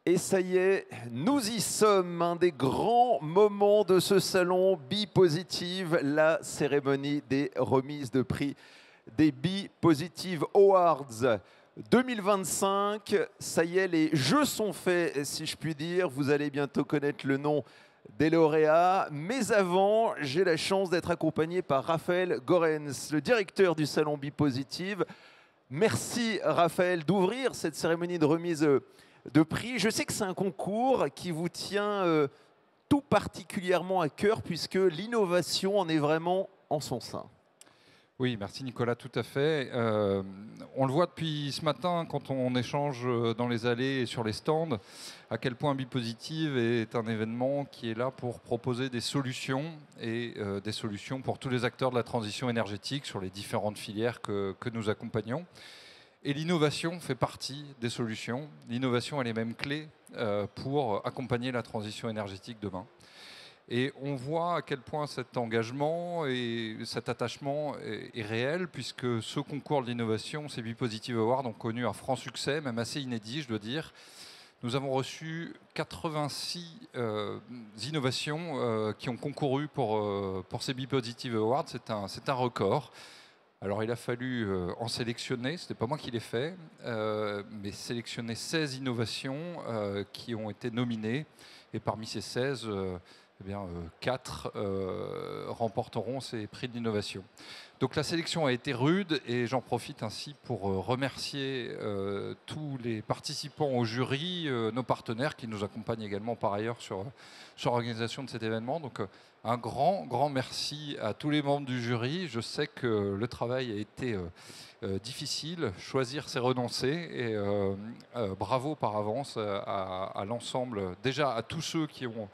Et ça y est, nous y sommes, un des grands moments de ce salon Be-Positive, la cérémonie des remises de prix des Be-Positive Awards 2025. Ça y est, les jeux sont faits, si je puis dire. Vous allez bientôt connaître le nom des lauréats. Mais avant, j'ai la chance d'être accompagné par Raphaël Goerens, le directeur du salon Be-Positive. Merci Raphaël d'ouvrir cette cérémonie de remise de prix. Je sais que c'est un concours qui vous tient tout particulièrement à cœur puisque l'innovation en est vraiment en son sein. Oui, merci Nicolas, tout à fait. On le voit depuis ce matin quand on échange dans les allées et sur les stands, à quel point Be-Positive est un événement qui est là pour proposer des solutions et des solutions pour tous les acteurs de la transition énergétique sur les différentes filières que nous accompagnons. Et l'innovation fait partie des solutions. L'innovation, elle est même clé pour accompagner la transition énergétique demain. Et on voit à quel point cet engagement et cet attachement est réel, puisque ce concours de l'innovation, ces Be-Positive Awards, ont connu un franc succès, même assez inédit, je dois dire. Nous avons reçu 86 innovations qui ont concouru pour ces Be-Positive Awards. C'est un record. Alors il a fallu en sélectionner, ce n'était pas moi qui l'ai fait, mais sélectionner 16 innovations qui ont été nominées. Et parmi ces 16, 4 remporteront ces prix de l'innovation. Donc la sélection a été rude et j'en profite ainsi pour remercier tous les participants au jury, nos partenaires qui nous accompagnent également par ailleurs sur l'organisation de cet événement. Donc un grand merci à tous les membres du jury. Je sais que le travail a été difficile, choisir c'est renoncer et bravo par avance à l'ensemble, déjà à tous ceux qui ont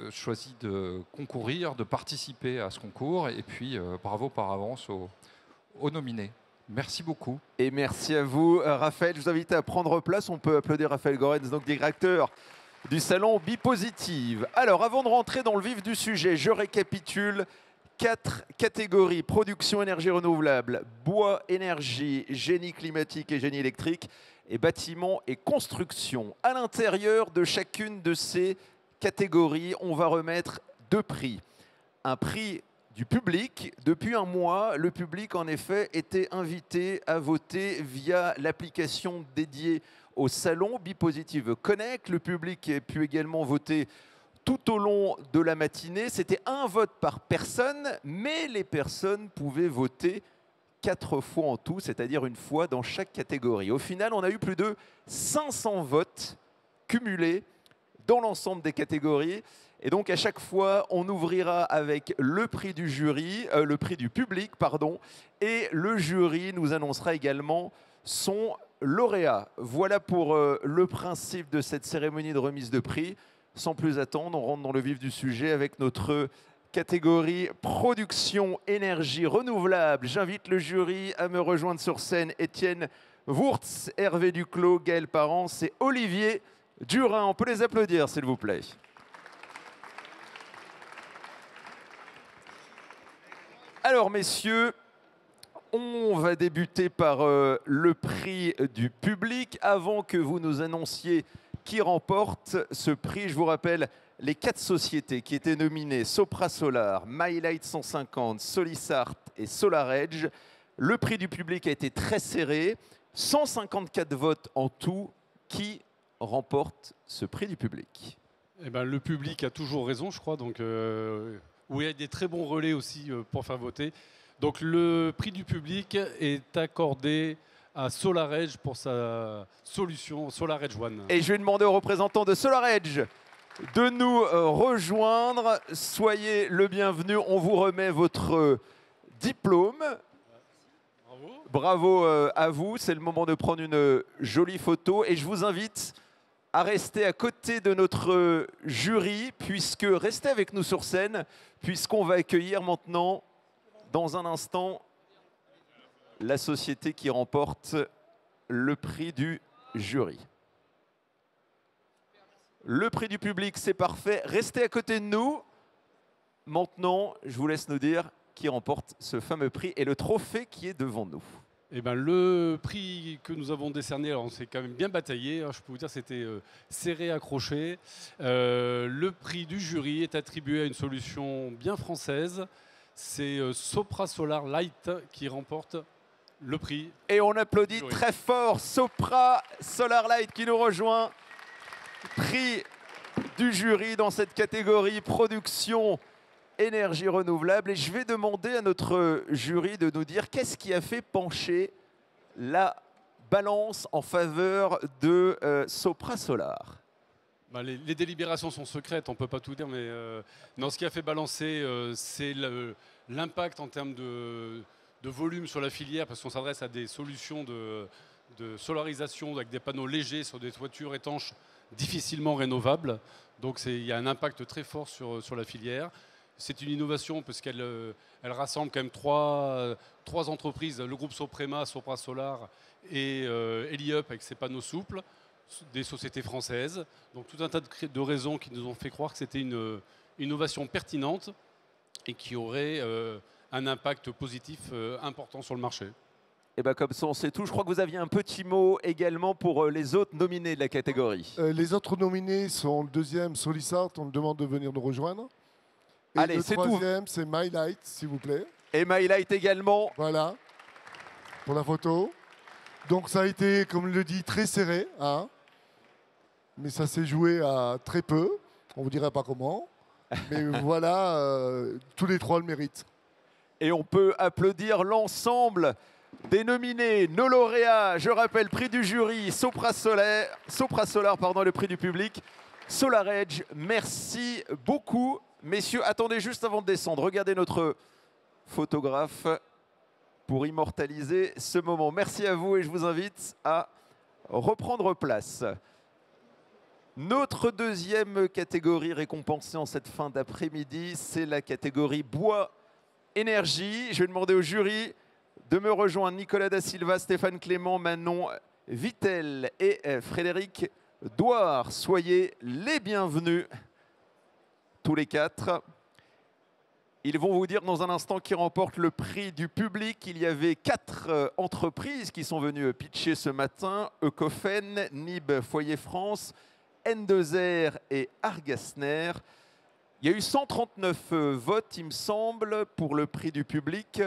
choisi de concourir, de participer à ce concours et puis bravo par avance aux nominés. Merci beaucoup. Et merci à vous Raphaël. Je vous invite à prendre place. On peut applaudir Raphaël Goerens, donc directeur du salon Be-Positive. Alors avant de rentrer dans le vif du sujet, je récapitule 4 catégories: production énergie renouvelable, bois, énergie, génie climatique et génie électrique, et bâtiments et construction. À l'intérieur de chacune de ces catégories, on va remettre 2 prix. Un prix du public. Depuis un mois, le public en effet était invité à voter via l'application dédiée au salon Be-Positive Connect. Le public a pu également voter tout au long de la matinée. C'était un vote par personne, mais les personnes pouvaient voter 4 fois en tout, c'est-à-dire une fois dans chaque catégorie. Au final, on a eu plus de 500 votes cumulés dans l'ensemble des catégories. Et donc, à chaque fois, on ouvrira avec le prix du jury, le prix du public, pardon, et le jury nous annoncera également son lauréat. Voilà pour le principe de cette cérémonie de remise de prix. Sans plus attendre, on rentre dans le vif du sujet avec notre catégorie production énergie renouvelable. J'invite le jury à me rejoindre sur scène. Étienne Wurtz, Hervé Duclos, Gaël Parence et Olivier Durin. On peut les applaudir, s'il vous plaît. Alors, messieurs, on va débuter par le prix du public. Avant que vous nous annonciez qui remporte ce prix, je vous rappelle les 4 sociétés qui étaient nominées: Sopra Solar, MyLight 150, Solisart et SolarEdge. Le prix du public a été très serré, 154 votes en tout. Qui remporte ce prix du public? Eh ben, le public a toujours raison, je crois. Donc, oui, il y a des très bons relais aussi pour faire voter. Donc le prix du public est accordé à SolarEdge pour sa solution SolarEdge One. Et je vais demander aux représentants de SolarEdge de nous rejoindre. Soyez le bienvenu. On vous remet votre diplôme. Bravo. Bravo à vous. C'est le moment de prendre une jolie photo. Et je vous invite à rester à côté de notre jury, puisque restez avec nous sur scène, puisqu'on va accueillir maintenant, dans un instant, la société qui remporte le prix du jury. Le prix du public, c'est parfait. Restez à côté de nous. Maintenant, je vous laisse nous dire qui remporte ce fameux prix et le trophée qui est devant nous. Eh ben, le prix que nous avons décerné, alors on s'est quand même bien bataillé, hein, je peux vous dire c'était serré, accroché. Le prix du jury est attribué à une solution bien française. C'est Sopra Solar Light qui remporte le prix. Et on applaudit Jury. très fort Sopra Solar Light qui nous rejoint. Prix du jury dans cette catégorie production énergie renouvelable. Et je vais demander à notre jury de nous dire qu'est-ce qui a fait pencher la balance en faveur de Sopra Solar. Bah, les délibérations sont secrètes, on ne peut pas tout dire, mais non, ce qui a fait balancer, c'est l'impact en termes de volume sur la filière, parce qu'on s'adresse à des solutions de solarisation avec des panneaux légers sur des toitures étanches difficilement rénovables. Donc il y a un impact très fort sur la filière. C'est une innovation parce qu'elle elle rassemble quand même trois entreprises, le groupe Soprema, Sopra Solar et Eliup avec ses panneaux souples, des sociétés françaises. Donc tout un tas de raisons qui nous ont fait croire que c'était une innovation pertinente et qui aurait un impact positif important sur le marché. Et bien comme ça on sait tout. Je crois que vous aviez un petit mot également pour les autres nominés de la catégorie. Les autres nominés sont le deuxième, Solisart, on le demande de venir nous rejoindre. Et Allez, le c'est tout. troisième, c'est My Light, s'il vous plaît. Et My Light également. Voilà, pour la photo. Donc ça a été, comme le dit, très serré, hein. Mais ça s'est joué à très peu. On ne vous dirait pas comment. Mais voilà, tous les trois le méritent. Et on peut applaudir l'ensemble des nominés, nos lauréats. Je rappelle, prix du jury, Sopra Solar, pardon, le prix du public, SolarEdge. Merci beaucoup, messieurs. Attendez juste avant de descendre. Regardez notre photographe pour immortaliser ce moment. Merci à vous et je vous invite à reprendre place. Notre deuxième catégorie récompensée en cette fin d'après-midi, c'est la catégorie bois énergie. Je vais demander au jury de me rejoindre. Nicolas Da Silva, Stéphane Clément, Manon Vittel et Frédéric Douard. Soyez les bienvenus, tous les quatre. Ils vont vous dire dans un instant qui remporte le prix du public. Il y avait 4 entreprises qui sont venues pitcher ce matin. Ecofen, Nib Foyer France, N2R et Argasner. Il y a eu 139 votes, il me semble, pour le prix du public.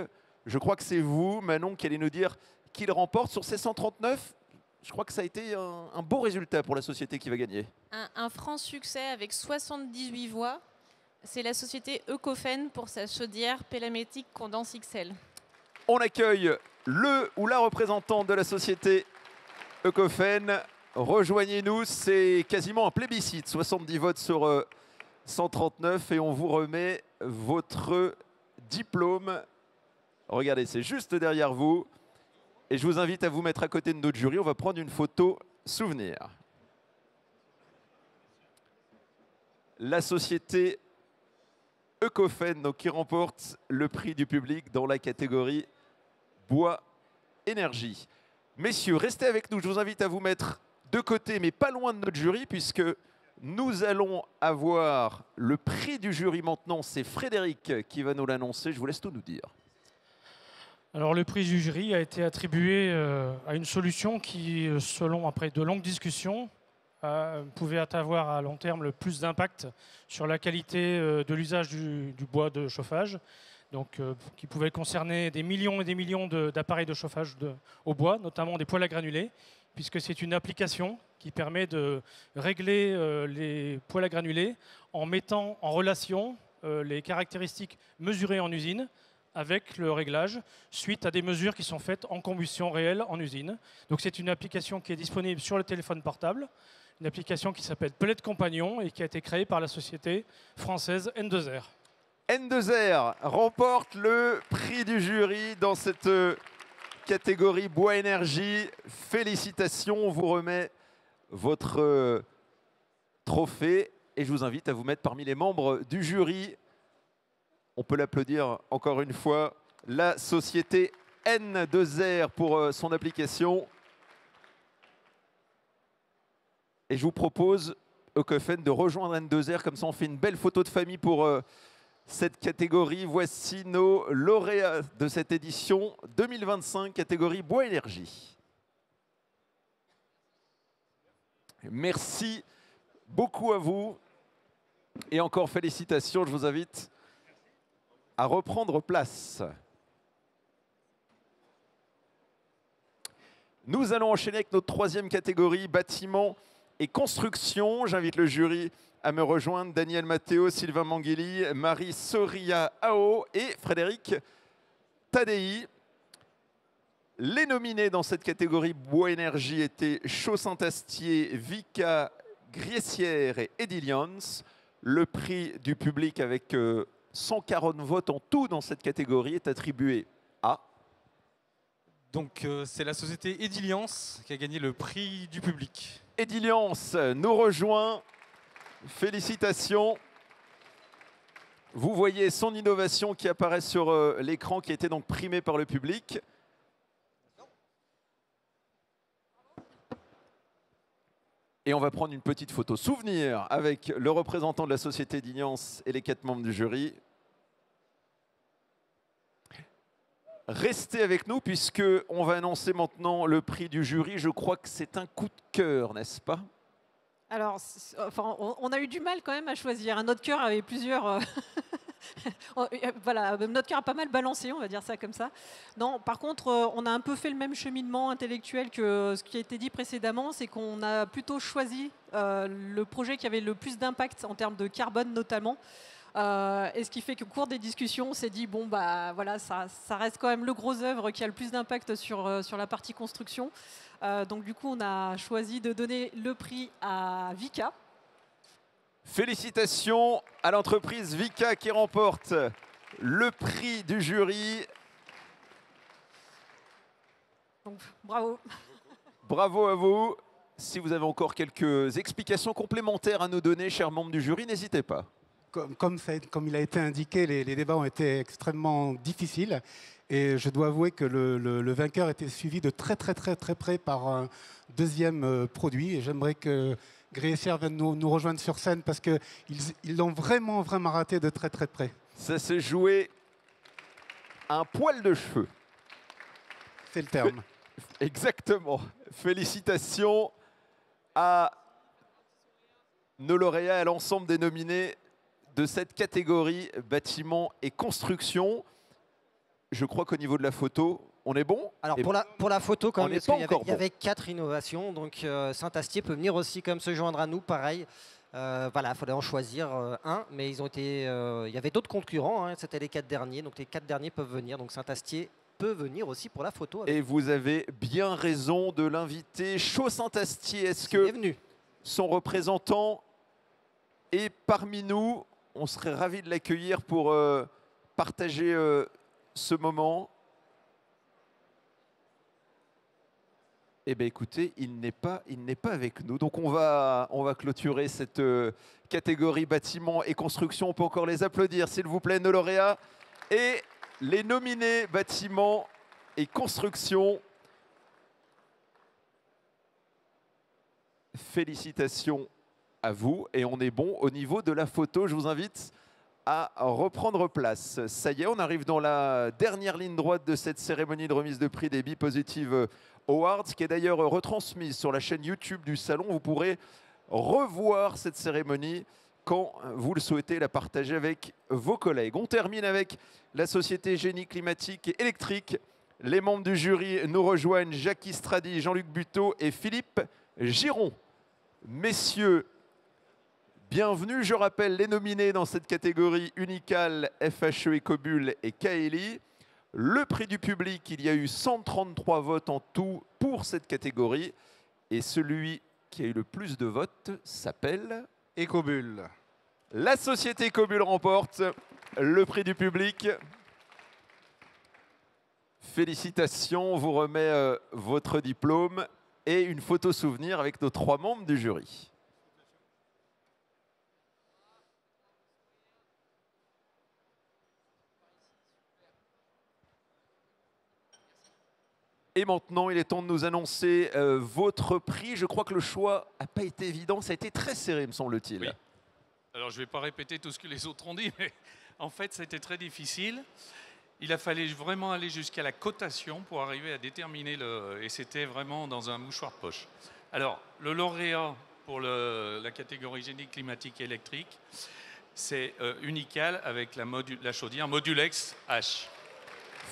Je crois que c'est vous, Manon, qui allez nous dire qui le remporte. Sur ces 139, je crois que ça a été un beau résultat pour la société qui va gagner. Un franc succès avec 78 voix. C'est la société Ecofen pour sa chaudière Pelamétique Condense XL. On accueille le ou la représentante de la société Ecofen. Rejoignez-nous, c'est quasiment un plébiscite. 70 votes sur 139 et on vous remet votre diplôme. Regardez, c'est juste derrière vous. Et je vous invite à vous mettre à côté de notre jury. On va prendre une photo souvenir. La société Ecofen, donc, qui remporte le prix du public dans la catégorie bois énergie. Messieurs, restez avec nous. Je vous invite à vous mettre de côté, mais pas loin de notre jury, puisque nous allons avoir le prix du jury maintenant. C'est Frédéric qui va nous l'annoncer. Je vous laisse tout nous dire. Alors, le prix du jury a été attribué à une solution qui, selon après de longues discussions, pouvait avoir à long terme le plus d'impact sur la qualité de l'usage du bois de chauffage, donc qui pouvait concerner des millions et des millions d'appareils de chauffage au bois, notamment des poêles à granulés, puisque c'est une application qui permet de régler les poêles à granulés en mettant en relation les caractéristiques mesurées en usine avec le réglage suite à des mesures qui sont faites en combustion réelle en usine. Donc c'est une application qui est disponible sur le téléphone portable, une application qui s'appelle Pellet Compagnon et qui a été créée par la société française N2R. N2R remporte le prix du jury dans cette catégorie bois énergie. Félicitations, on vous remet votre trophée et je vous invite à vous mettre parmi les membres du jury. On peut l'applaudir encore une fois. La société N2R pour son application. Et je vous propose, Ecofen, de rejoindre N2R. Comme ça, on fait une belle photo de famille pour cette catégorie. Voici nos lauréats de cette édition 2025, catégorie bois énergie. Merci beaucoup à vous. Et encore félicitations, je vous invite à reprendre place. Nous allons enchaîner avec notre troisième catégorie, bâtiment et construction. J'invite le jury à me rejoindre. Daniel Matteo, Sylvain Manguili, Marie Soria Ao et Frédéric Tadei. Les nominés dans cette catégorie bois énergie étaient Chaux Saint-Astier, Vicat, Griessière et Edilians. Le prix du public avec 140 votes en tout dans cette catégorie est attribué à... Donc c'est la société Edilians qui a gagné le prix du public. Edilians nous rejoint. Félicitations. Vous voyez son innovation qui apparaît sur l'écran, qui a été donc primée par le public. Et on va prendre une petite photo souvenir avec le représentant de la société Edilians et les 4 membres du jury. Restez avec nous puisqu'on va annoncer maintenant le prix du jury. Je crois que c'est un coup de cœur, n'est-ce pas? Alors, enfin, on a eu du mal quand même à choisir. Notre cœur avait plusieurs... voilà, notre cœur a pas mal balancé, on va dire ça comme ça. Non, par contre, on a un peu fait le même cheminement intellectuel que ce qui a été dit précédemment, c'est qu'on a plutôt choisi le projet qui avait le plus d'impact en termes de carbone notamment. Et ce qui fait qu'au cours des discussions, on s'est dit, bon, bah voilà, ça reste quand même le gros œuvre qui a le plus d'impact sur la partie construction. Donc du coup, on a choisi de donner le prix à Vicat. Félicitations à l'entreprise Vicat qui remporte le prix du jury. Donc, bravo. Bravo à vous. Si vous avez encore quelques explications complémentaires à nous donner, chers membres du jury, n'hésitez pas. Comme il a été indiqué, les débats ont été extrêmement difficiles. Et je dois avouer que le vainqueur était suivi de très près par un deuxième produit. Et j'aimerais que Griessière vienne nous rejoindre sur scène parce qu'ils l'ont vraiment raté de très près. Ça s'est joué à un poil de cheveux. C'est le terme. Exactement. Félicitations à nos lauréats, à l'ensemble des nominés de cette catégorie bâtiment et construction. Je crois qu'au niveau de la photo, on est bon. Alors pour la photo, quand même, il y avait 4 innovations. Donc Saint-Astier peut venir aussi comme se joindre à nous, pareil. Voilà, il fallait en choisir un, mais ils ont été, il y avait d'autres concurrents, hein, c'était les 4 derniers. Donc les 4 derniers peuvent venir. Donc Saint-Astier peut venir aussi pour la photo. Et vous avez bien raison de l'inviter. Chaux Saint-Astier, est-ce que son représentant est parmi nous? On serait ravis de l'accueillir pour partager ce moment. Eh bien écoutez, il n'est pas avec nous. Donc on va clôturer cette catégorie bâtiment et construction. On peut encore les applaudir, s'il vous plaît, nos lauréats. Et les nominés bâtiment et construction. Félicitations à vous. Et on est bon au niveau de la photo. Je vous invite à reprendre place. Ça y est, on arrive dans la dernière ligne droite de cette cérémonie de remise de prix des Be-Positive Awards, qui est d'ailleurs retransmise sur la chaîne YouTube du Salon. Vous pourrez revoir cette cérémonie quand vous le souhaitez, la partager avec vos collègues. On termine avec la société Génie Climatique et Électrique. Les membres du jury nous rejoignent Jackie Stradi, Jean-Luc Buteau et Philippe Giron. Messieurs, bienvenue. Je rappelle les nominés dans cette catégorie Unical, FHE, Ecobul et Kaeli. Le prix du public, il y a eu 133 votes en tout pour cette catégorie. Et celui qui a eu le plus de votes s'appelle Ecobul. La société Ecobul remporte le prix du public. Félicitations, on vous remet votre diplôme et une photo souvenir avec nos 3 membres du jury. Et maintenant, il est temps de nous annoncer votre prix. Je crois que le choix n'a pas été évident. Ça a été très serré, me semble-t-il. Oui. Alors, je ne vais pas répéter tout ce que les autres ont dit, mais En fait, c'était très difficile. Il a fallu vraiment aller jusqu'à la cotation pour arriver à déterminer et c'était vraiment dans un mouchoir de poche. Alors, le lauréat pour la catégorie génie climatique et électrique, c'est Unical avec la chaudière Modulex H.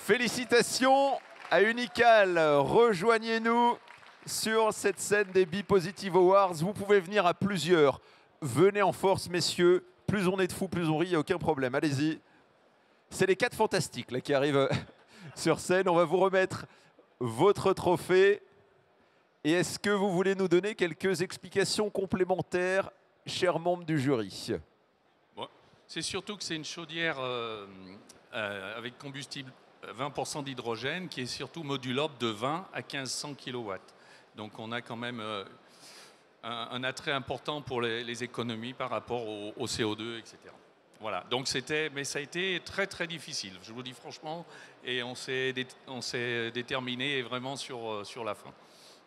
Félicitations à Unical. Rejoignez-nous sur cette scène des Be-Positive Awards. Vous pouvez venir à plusieurs. Venez en force, messieurs. Plus on est de fous, plus on rit, il n'y a aucun problème. Allez-y. C'est les 4 fantastiques là, qui arrivent sur scène. On va vous remettre votre trophée. Et est-ce que vous voulez nous donner quelques explications complémentaires, chers membres du jury? Bon, c'est surtout que c'est une chaudière avec combustible 20% d'hydrogène qui est surtout modulable de 20 à 1500 kW. Donc on a quand même un attrait important pour les économies par rapport au CO2, etc. Voilà, donc mais ça a été très très difficile, je vous dis franchement, et on s'est déterminé vraiment sur la fin.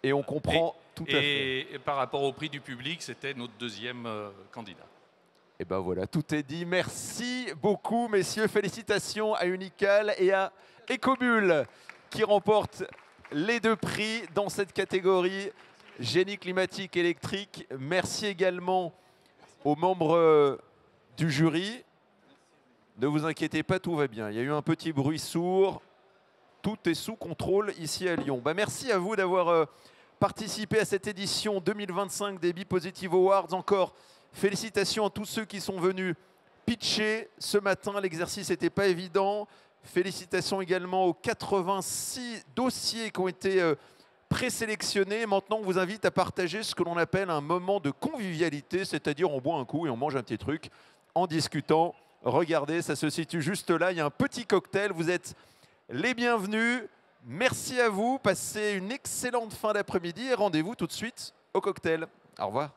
Et on comprend tout à fait. Et par rapport au prix du public, c'était notre deuxième candidat. Et ben voilà, tout est dit. Merci beaucoup, messieurs. Félicitations à Unical et à Ecomul qui remportent les 2 prix dans cette catégorie génie climatique électrique. Merci également aux membres du jury. Ne vous inquiétez pas, tout va bien. Il y a eu un petit bruit sourd. Tout est sous contrôle ici à Lyon. Merci à vous d'avoir participé à cette édition 2025 des Be-Positive Awards. Encore félicitations à tous ceux qui sont venus pitcher ce matin. L'exercice n'était pas évident. Félicitations également aux 86 dossiers qui ont été présélectionnés. Maintenant, on vous invite à partager ce que l'on appelle un moment de convivialité, c'est-à-dire on boit un coup et on mange un petit truc en discutant. Regardez, ça se situe juste là. Il y a un petit cocktail. Vous êtes les bienvenus. Merci à vous. Passez une excellente fin d'après-midi et rendez-vous tout de suite au cocktail. Au revoir.